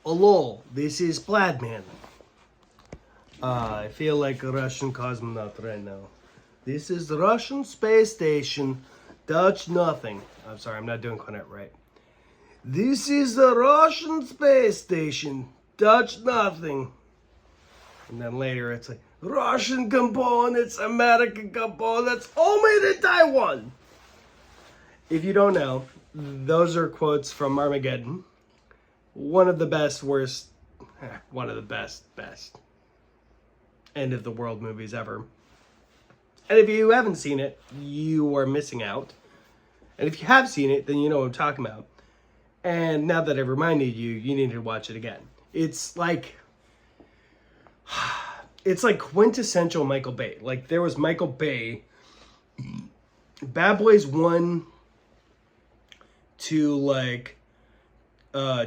Hello, this is Pladman. I feel like a Russian cosmonaut right now. This is the Russian space station. Touch nothing. I'm sorry, I'm not doing Cornet right. This is the Russian space station. Touch nothing. And then later it's like, Russian components, American components, all made in Taiwan. If you don't know, those are quotes from Armageddon. One of the best end of the world movies ever. And if you haven't seen it, you are missing out. And if you have seen it, then you know what I'm talking about. And now that I've reminded you, you need to watch it again. It's like quintessential Michael Bay. Like, there was Michael Bay. Bad Boys 1 to like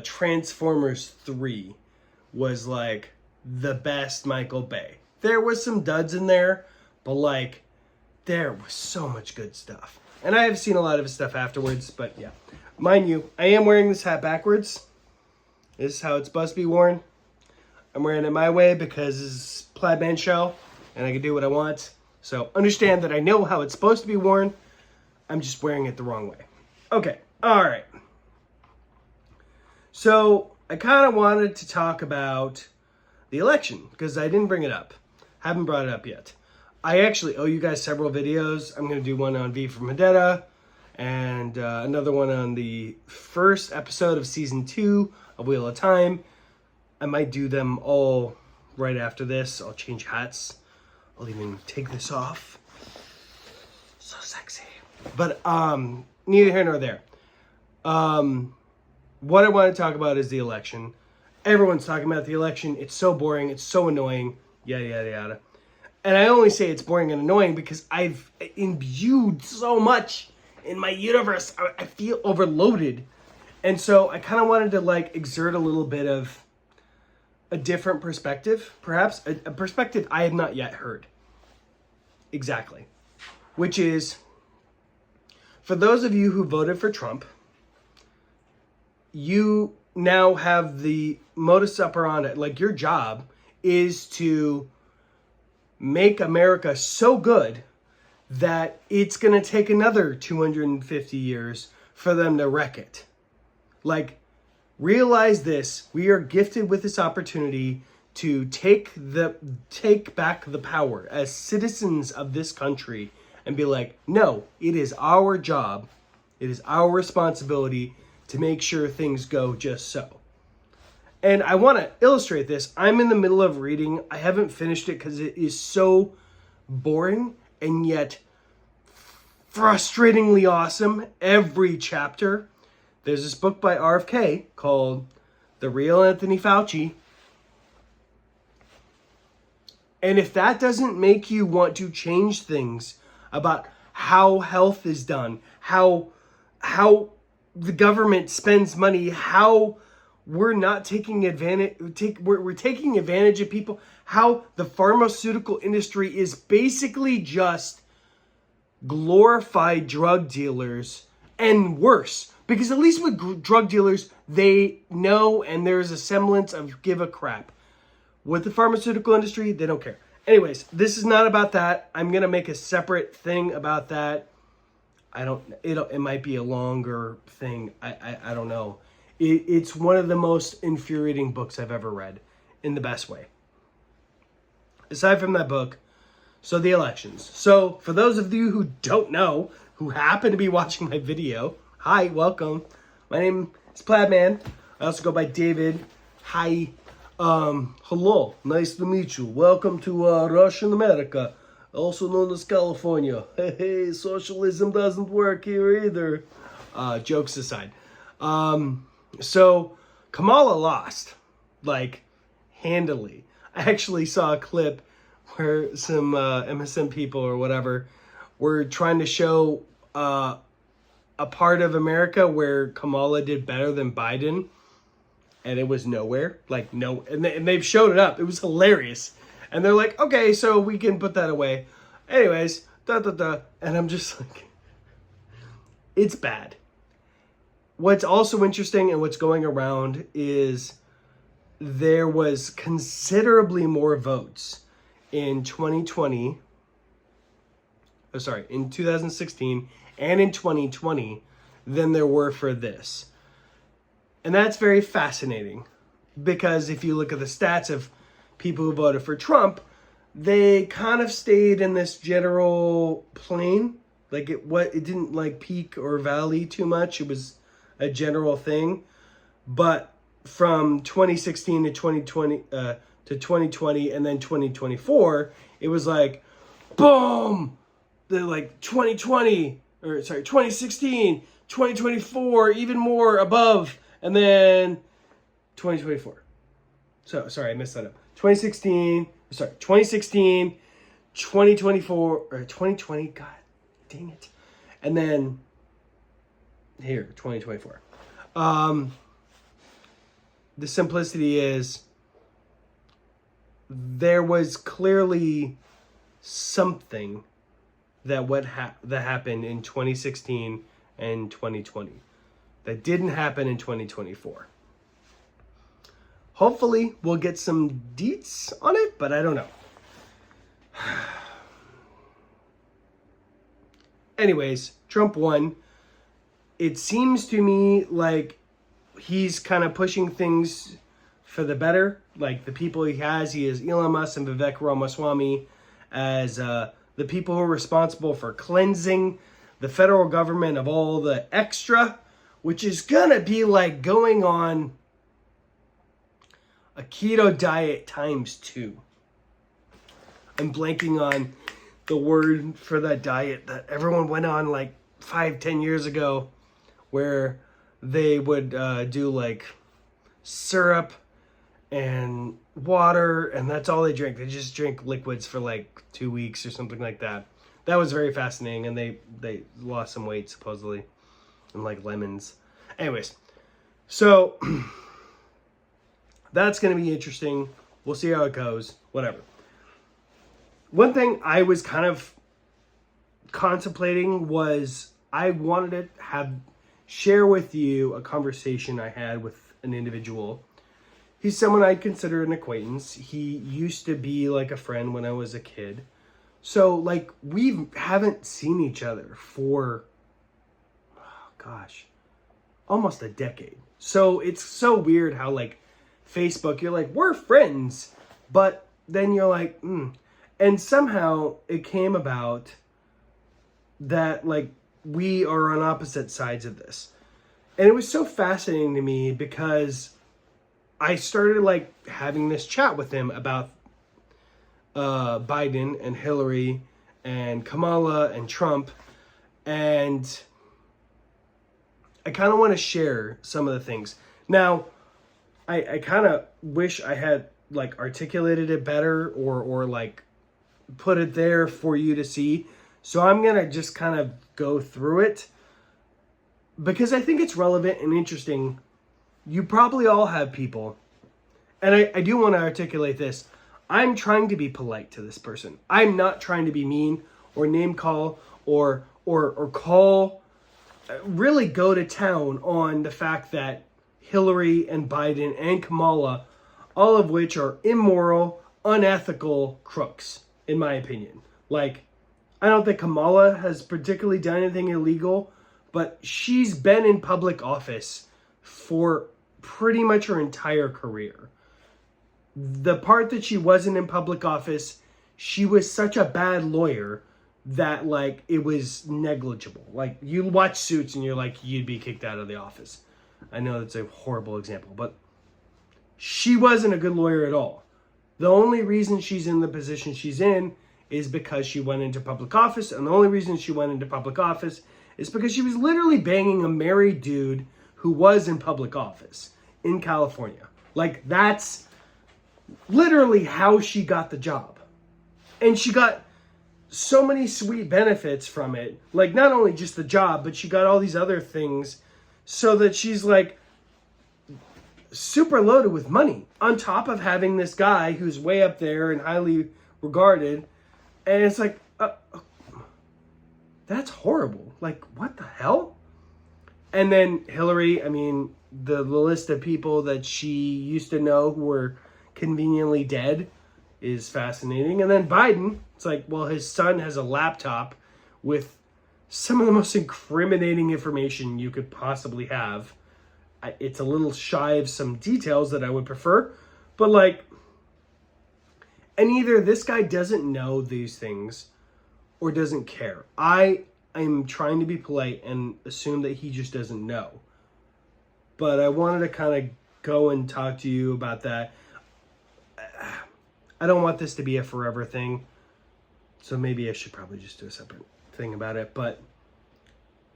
Transformers 3 was like the best Michael Bay. There was some duds in there, but like there was so much good stuff. And I have seen a lot of his stuff afterwards, but yeah. Mind you, I am wearing this hat backwards. This is how it's supposed to be worn. I'm wearing it my way because this is Pladman show and I can do what I want. So understand that I know how it's supposed to be worn. I'm just wearing it the wrong way. Okay, all right. So I kind of wanted to talk about the election because I didn't bring it up. Haven't brought it up yet. I actually owe you guys several videos. I'm going to do one on V for Vendetta and another one on the first episode of season 2 of Wheel of Time. I might do them all right after this. I'll change hats. I'll even take this off. So sexy. But neither here nor there. What I want to talk about is the election. Everyone's talking about the election. It's so boring. It's so annoying. Yada, yada, yada. And I only say it's boring and annoying because I've imbued so much in my universe. I feel overloaded. And so I kind of wanted to like exert a little bit of a different perspective, perhaps. A perspective I have not yet heard. Exactly. Which is, for those of you who voted for Trump, you now have the modus operandi, like your job is to make America so good that it's going to take another 250 years for them to wreck it. Like, realize this, we are gifted with this opportunity to take back the power as citizens of this country and be like, no, it is our job, it is our responsibility to make sure things go just so. And I want to illustrate this. I'm in the middle of reading. I haven't finished it because it is so boring and yet frustratingly awesome. Every chapter. There's this book by RFK called The Real Anthony Fauci. And if that doesn't make you want to change things about how health is done, how the government spends money, how we're not taking advantage, we're taking advantage of people, how the pharmaceutical industry is basically just glorified drug dealers and worse. Because at least with drug dealers, they know and there's a semblance of give a crap. With the pharmaceutical industry, they don't care. Anyways, this is not about that. I'm going to make a separate thing about that. It might be a longer thing. I don't know. It's one of the most infuriating books I've ever read in the best way. Aside from that book, so the elections. So for those of you who don't know, who happen to be watching my video, hi, welcome. My name is Pladman. I also go by David. Hi. Hello. Nice to meet you. Welcome to Russian America, also known as California. Hey, socialism doesn't work here either. Jokes aside. So Kamala lost, like, handily. I actually saw a clip where some MSN people or whatever were trying to show a part of America where Kamala did better than Biden, and it was nowhere. Like, no, and they've showed it up. It was hilarious. And they're like, okay, so we can put that away. Anyways, and I'm just like, it's bad. What's also interesting and what's going around is there was considerably more votes in 2020, in 2016 and in 2020 than there were for this. And that's very fascinating because if you look at the stats of people who voted for Trump, they kind of stayed in this general plane. Like it didn't like peak or valley too much. It was a general thing. But from 2016 to 2020 and then 2024, it was like boom. The like 2016, 2024, even more above, and then 2024. So sorry, I messed that up. 2016, 2024, or 2020, God dang it. And then here, 2024. The simplicity is there was clearly something that that happened in 2016 and 2020 that didn't happen in 2024. Hopefully we'll get some deets on it, but I don't know. Anyways, Trump won. It seems to me like he's kind of pushing things for the better. Like the people he has Elon Musk and Vivek Ramaswamy as the people who are responsible for cleansing the federal government of all the extra, which is gonna be like going on a keto diet times 2. I'm blanking on the word for that diet that everyone went on like 5-10 years ago, where they would do like syrup and water, and that's all they drink. They just drink liquids for like 2 weeks or something like that. That was very fascinating, and they lost some weight supposedly, and like lemons. Anyways, so that's going to be interesting. We'll see how it goes. Whatever. One thing I was kind of contemplating was I wanted to share with you a conversation I had with an individual. He's someone I'd consider an acquaintance. He used to be like a friend when I was a kid. So like we haven't seen each other for, almost a decade. So it's so weird how like Facebook, you're like, we're friends, but then you're like, And somehow it came about that like we are on opposite sides of this. And it was so fascinating to me because I started like having this chat with him about Biden and Hillary and Kamala and Trump. And I kind of want to share some of the things. Now, I kind of wish I had like articulated it better or like put it there for you to see. So I'm going to just kind of go through it because I think it's relevant and interesting. You probably all have people, and I do want to articulate this. I'm trying to be polite to this person. I'm not trying to be mean or name call or call, really go to town on the fact that Hillary and Biden and Kamala, all of which are immoral, unethical crooks, in my opinion. Like, I don't think Kamala has particularly done anything illegal, but she's been in public office for pretty much her entire career. The part that she wasn't in public office, she was such a bad lawyer that like it was negligible. Like you watch Suits and you're like, you'd be kicked out of the office. I know that's a horrible example, but she wasn't a good lawyer at all. The only reason she's in the position she's in is because she went into public office. And the only reason she went into public office is because she was literally banging a married dude who was in public office in California. Like that's literally how she got the job. And she got so many sweet benefits from it. Like not only just the job, but she got all these other things so that she's like super loaded with money on top of having this guy who's way up there and highly regarded. And it's like, that's horrible. Like, what the hell? And then Hillary, I mean, the list of people that she used to know who were conveniently dead is fascinating. And then Biden, it's like, well, his son has a laptop with some of the most incriminating information you could possibly have. It's a little shy of some details that I would prefer, but like, and either this guy doesn't know these things or doesn't care. I'm trying to be polite and assume that he just doesn't know. But I wanted to kind of go and talk to you about that. I don't want this to be a forever thing, so maybe I should probably just do a separate thing about it. But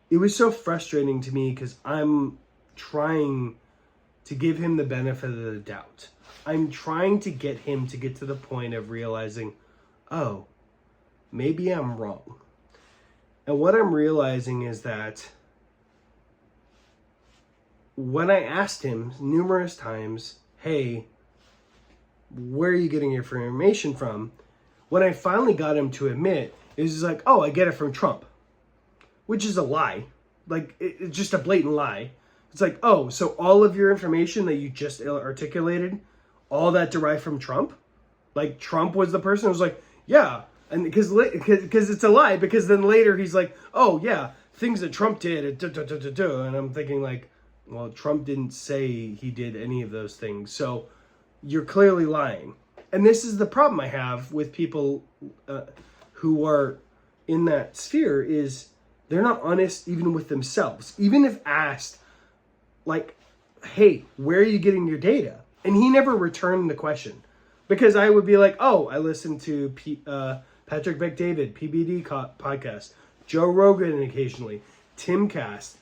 it was so frustrating to me because I'm trying to give him the benefit of the doubt. I'm trying to get him to get to the point of realizing, oh, maybe I'm wrong. And what I'm realizing is that when I asked him numerous times, hey, where are you getting your information from? When I finally got him to admit, it was like, oh, I get it from Trump, which is a lie. Like, it's just a blatant lie. It's like, oh, so all of your information that you just articulated, all that derived from Trump? Like, Trump was the person who was like, yeah. And because it's a lie, because then later he's like, oh, yeah, things that Trump did, and I'm thinking like, well, Trump didn't say he did any of those things. So you're clearly lying. And this is the problem I have with people who are in that sphere is they're not honest even with themselves. Even if asked, like, hey, where are you getting your data? And he never returned the question. Because I would be like, oh, I listened to Patrick Bet-David, PBD podcast, Joe Rogan occasionally, Timcast,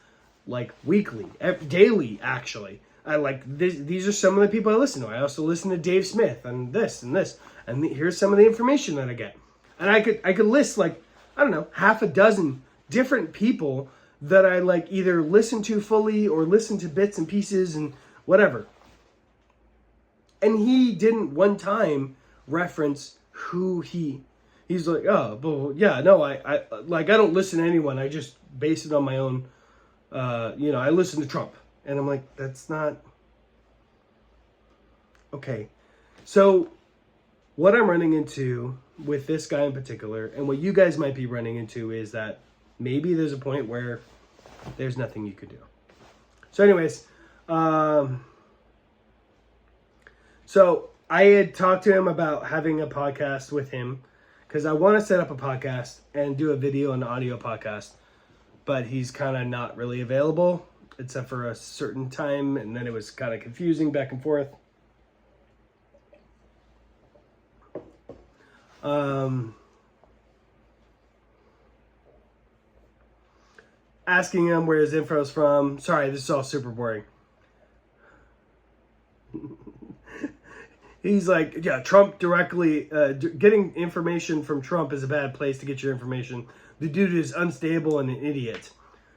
like weekly, daily actually. I like this. These are some of the people I listen to. I also listen to Dave Smith and this and this. And here's some of the information that I get. And I could list like, I don't know, half a dozen different people that I like either listen to fully or listen to bits and pieces and whatever. And he didn't one time reference who he's like, oh, but yeah, no, I don't listen to anyone. I just base it on my own, I listen to Trump. And I'm like, that's not okay. So what I'm running into with this guy in particular, and what you guys might be running into, is that maybe there's a point where there's nothing you could do. So anyways, so I had talked to him about having a podcast with him because I want to set up a podcast and do a video and audio podcast, but he's kind of not really available except for a certain time, and then it was kind of confusing back and forth. Asking him where his info's from. Sorry, this is all super boring. He's like, yeah, Trump directly, getting information from Trump is a bad place to get your information. The dude is unstable and an idiot.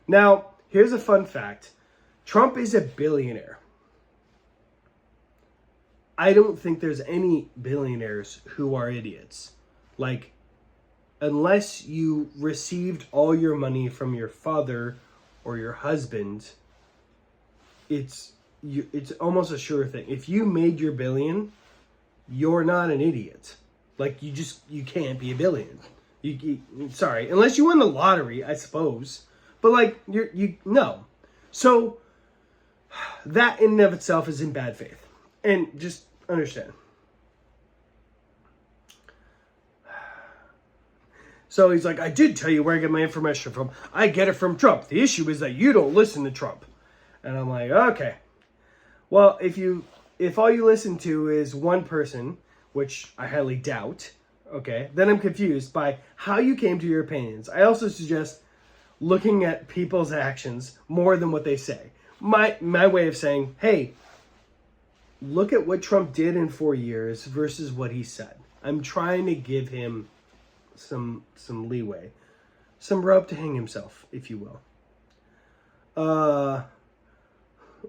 Now, here's a fun fact. Trump is a billionaire. I don't think there's any billionaires who are idiots. Like, unless you received all your money from your father or your husband, it's almost a sure thing. If you made your billion, you're not an idiot. Like, you can't be a billion. Sorry, unless you won the lottery, I suppose. But like, no. So that in and of itself is in bad faith. And just understand. So he's like, I did tell you where I get my information from. I get it from Trump. The issue is that you don't listen to Trump. And I'm like, okay. Well, if all you listen to is one person, which I highly doubt, okay, then I'm confused by how you came to your opinions. I also suggest looking at people's actions more than what they say. My way of saying, hey, look at what Trump did in 4 years versus what he said. I'm trying to give him some leeway, some rope to hang himself, if you will.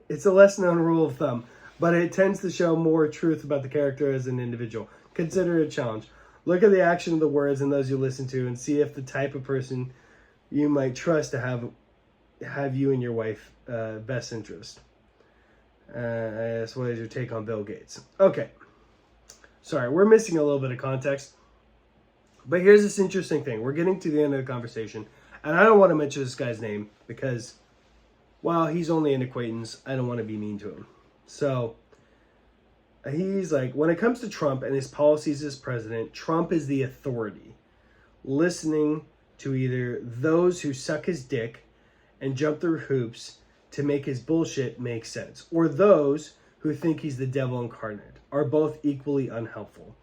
It's a less known rule of thumb, but it tends to show more truth about the character as an individual. Consider it a challenge. Look at the action of the words and those you listen to and see if the type of person you might trust to have you and your wife best interest. So what is your take on Bill Gates? Okay. Sorry, we're missing a little bit of context. But here's this interesting thing. We're getting to the end of the conversation. And I don't want to mention this guy's name because, while he's only an acquaintance, I don't want to be mean to him. So, he's like, when it comes to Trump and his policies as president, Trump is the authority. Listening to either those who suck his dick and jump through hoops to make his bullshit make sense, or those who think he's the devil incarnate, are both equally unhelpful.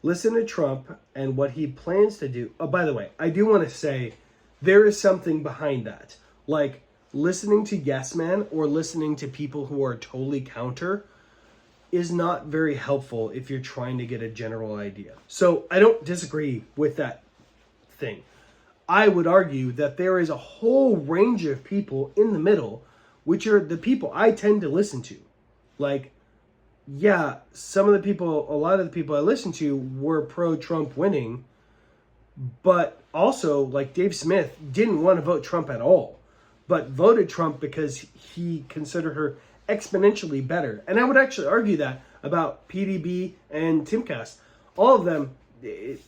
Listen to Trump and what he plans to do. Oh, by the way, I do want to say there is something behind that. Like, listening to Yes Man or listening to people who are totally counter is not very helpful if you're trying to get a general idea. So I don't disagree with that thing. I would argue that there is a whole range of people in the middle, which are the people I tend to listen to. Like, yeah, a lot of the people I listen to were pro-Trump winning, but also, like, Dave Smith didn't want to vote Trump at all, but voted Trump because he considered her exponentially better. And I would actually argue that about PDB and Timcast. All of them,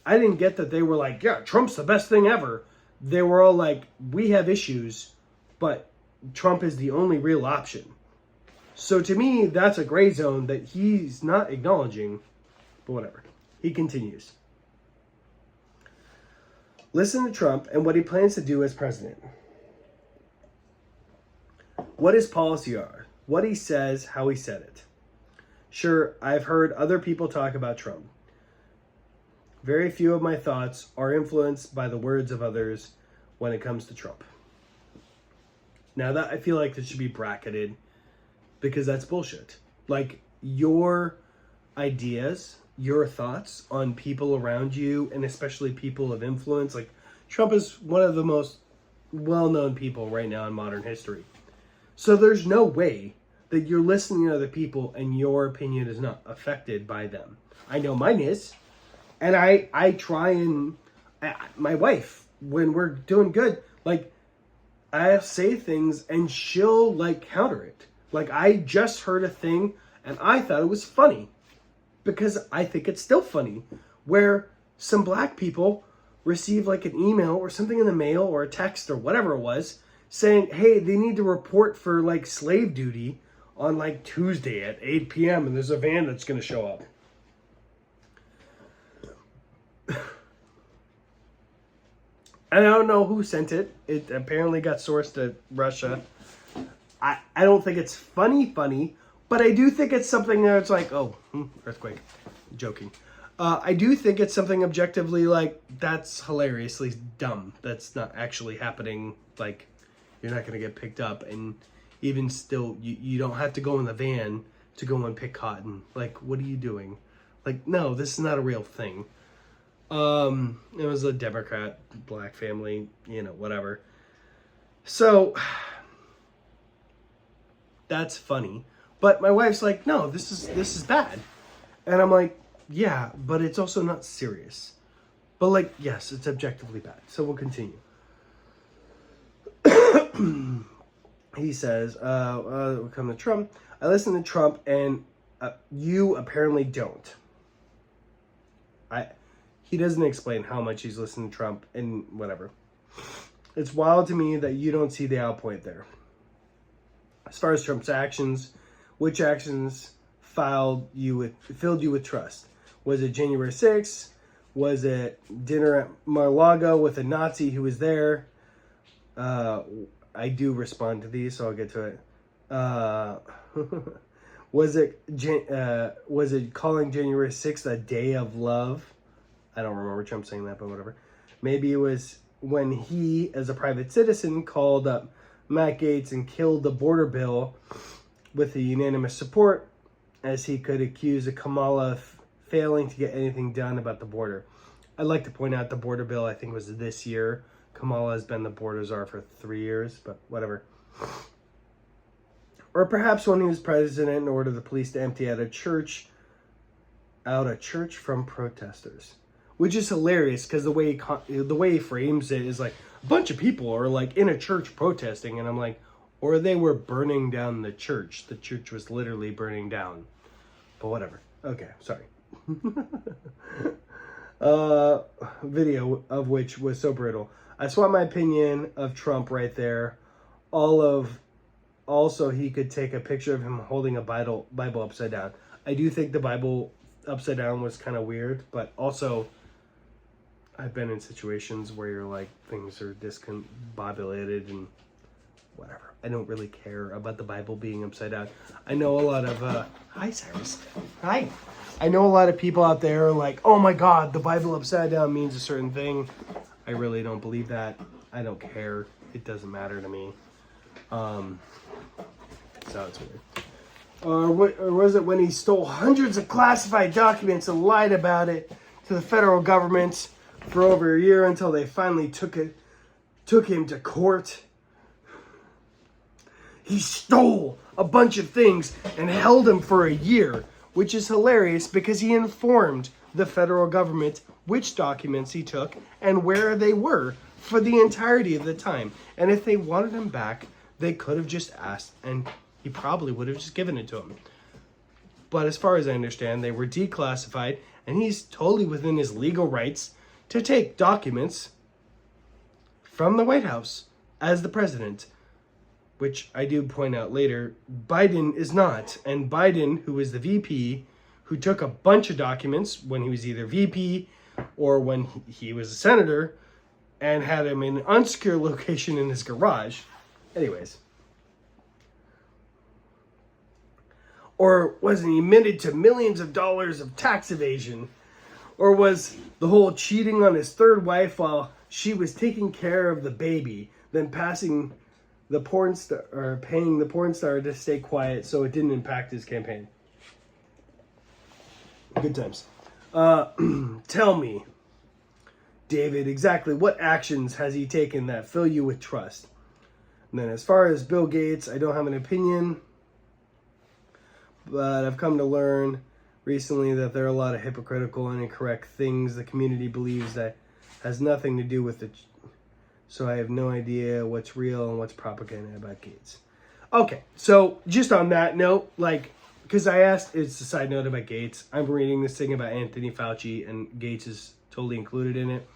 I didn't get that they were like, yeah, Trump's the best thing ever. They were all like, we have issues, but Trump is the only real option. So to me, that's a gray zone that he's not acknowledging, but whatever. He continues. Listen to Trump and what he plans to do as president. What his policies are, what he says, how he said it. Sure, I've heard other people talk about Trump. Very few of my thoughts are influenced by the words of others when it comes to Trump. Now that I feel like this should be bracketed because that's bullshit. Like, your ideas, your thoughts on people around you, and especially people of influence, like Trump is one of the most well-known people right now in modern history. So there's no way that you're listening to other people and your opinion is not affected by them. I know mine is. And I try and, my wife, when we're doing good, like, I say things and she'll, like, counter it. Like, I just heard a thing and I thought it was funny because I think it's still funny, where some black people receive, like, an email or something in the mail or a text or whatever it was saying, hey, they need to report for, like, slave duty on, like, Tuesday at 8 p.m. and there's a van that's going to show up. And I don't know who sent it. It apparently got sourced to Russia. I don't think it's funny, but I do think it's something that's like, earthquake. Joking. I do think it's something objectively, like, that's hilariously dumb. That's not actually happening. Like, you're not going to get picked up. And even still, you don't have to go in the van to go and pick cotton. Like, what are you doing? Like, no, this is not a real thing. It was a Democrat, black family, whatever. So, that's funny. But my wife's like, no, this is bad. And I'm like, yeah, but it's also not serious. But, like, yes, it's objectively bad. So we'll continue. He says, we'll come to Trump. I listen to Trump and you apparently don't. He doesn't explain how much he's listening to Trump and whatever. It's wild to me that you don't see the outpoint there. As far as Trump's actions, which actions filled you with trust? Was it January 6th? Was it dinner at Mar-a-Lago with a Nazi who was there? I do respond to these, so I'll get to it. Was it calling January 6th a day of love? I don't remember Trump saying that, but whatever. Maybe it was when he, as a private citizen, called up Matt Gaetz and killed the border bill with the unanimous support, as he could accuse of Kamala failing to get anything done about the border. I'd like to point out the border bill, I think, was this year. Kamala has been the border czar for 3 years, but whatever. Or perhaps when he was president and ordered the police to empty out a church from protesters. Which is hilarious because the way he frames it is like a bunch of people are like in a church protesting, and I'm like, Or they were burning down the church. The church was literally burning down. But whatever. Okay, sorry. Video of which was so brutal. I swapped my opinion of Trump right there. Also, he could take a picture of him holding a Bible upside down. I do think the Bible upside down was kind of weird, but also I've been in situations where you're like, things are discombobulated and whatever. I don't really care about the Bible being upside down. I know a lot of, hi Cyrus. Hi. I know a lot of people out there are like, oh my God, the Bible upside down means a certain thing. I really don't believe that. I don't care. It doesn't matter to me. So it's weird. Or was it when he stole hundreds of classified documents and lied about it to the federal government for over a year until they finally took him to court? He stole a bunch of things and held him for a year, which is hilarious because he informed the federal government which documents he took and where they were for the entirety of the time. And if they wanted him back, they could have just asked and he probably would have just given it to him. But as far as I understand, they were declassified and he's totally within his legal rights to take documents from the White House as the president, which I do point out later, Biden is not. And Biden, who is the VP, who took a bunch of documents when he was either VP or when he was a senator and had him in an unsecure location in his garage. Anyways. Or wasn't he admitted to millions of dollars of tax evasion? Or was the whole cheating on his third wife while she was taking care of the baby, then passing the porn star or paying the porn star to stay quiet so it didn't impact his campaign? Good times. Tell me, David, exactly what actions has he taken that fill you with trust? And then as far as Bill Gates, I don't have an opinion, but I've come to learn recently that there are a lot of hypocritical and incorrect things the community believes that has nothing to do with it. So I have no idea what's real and what's propaganda about Gates. Okay, so just on that note, like, because I asked, it's a side note about Gates. I'm reading this thing about Anthony Fauci, and Gates is totally included in it.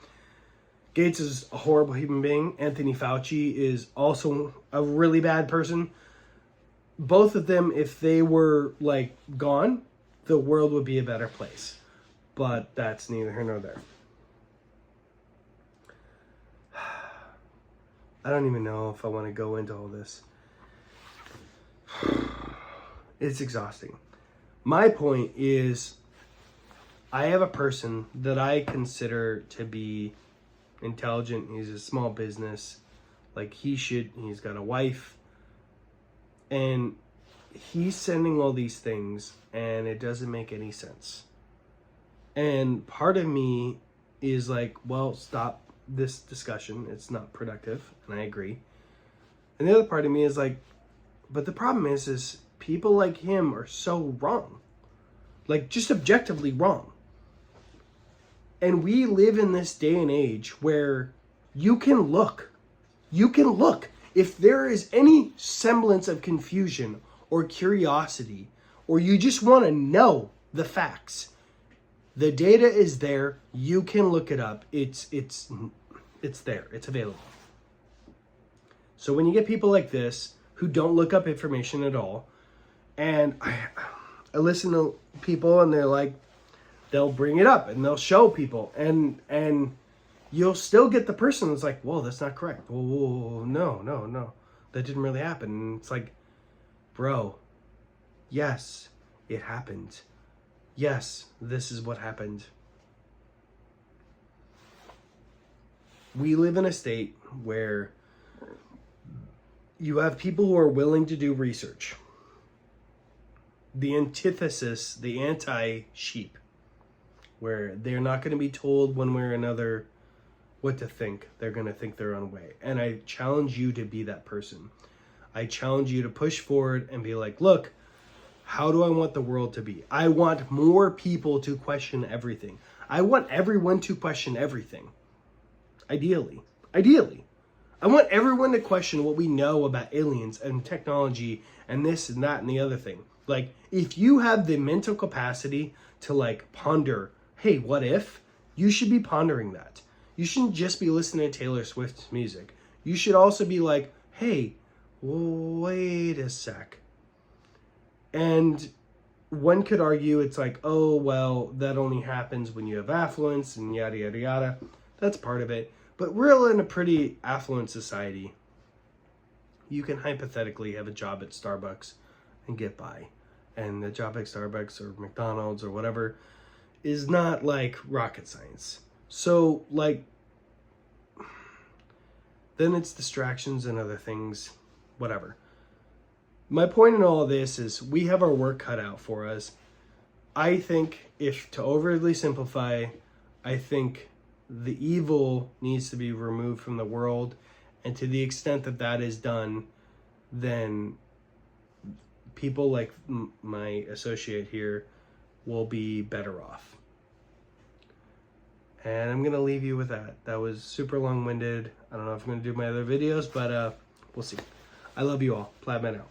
Gates is a horrible human being. Anthony Fauci is also a really bad person. Both of them, if they were, like, gone, the world would be a better place. But that's neither here nor there. I don't even know if I want to go into all this. It's exhausting. My point is, I have a person that I consider to be intelligent. He's a small business. Like he's got a wife. And he's sending all these things and it doesn't make any sense. And part of me is like, well, stop this discussion. It's not productive. And I agree. And the other part of me is like, but the problem is people like him are so wrong. Like just objectively wrong. And we live in this day and age where you can look. If there is any semblance of confusion or curiosity, or you just want to know the facts, the data is there. You can look it up. It's there. It's available. So when you get people like this who don't look up information at all, and I listen to people and they're like, they'll bring it up and they'll show people and you'll still get the person that's like, whoa, that's not correct. Whoa, no. That didn't really happen. And it's like, bro, yes, it happened. Yes, this is what happened. We live in a state where you have people who are willing to do research. The antithesis, the anti-sheep, where they're not going to be told one way or another what to think. They're going to think their own way. And I challenge you to be that person. I challenge you to push forward and be like, look, how do I want the world to be? I want more people to question everything. I want everyone to question everything. Ideally. I want everyone to question what we know about aliens and technology and this and that and the other thing. Like, if you have the mental capacity to like ponder, hey, what if? You should be pondering that. You shouldn't just be listening to Taylor Swift's music. You should also be like, hey, wait a sec. And one could argue it's like, oh, well, that only happens when you have affluence and yada, yada, yada. That's part of it. But we're in a pretty affluent society. You can hypothetically have a job at Starbucks and get by. And the job at Starbucks or McDonald's or whatever is not like rocket science. So, like, then it's distractions and other things, whatever. My point in all of this is we have our work cut out for us. I think, if to overly simplify, I think the evil needs to be removed from the world. And to the extent that that is done, then people like my associate here will be better off. And I'm going to leave you with that. That was super long-winded. I don't know if I'm going to do my other videos, but we'll see. I love you all. Plaidman out.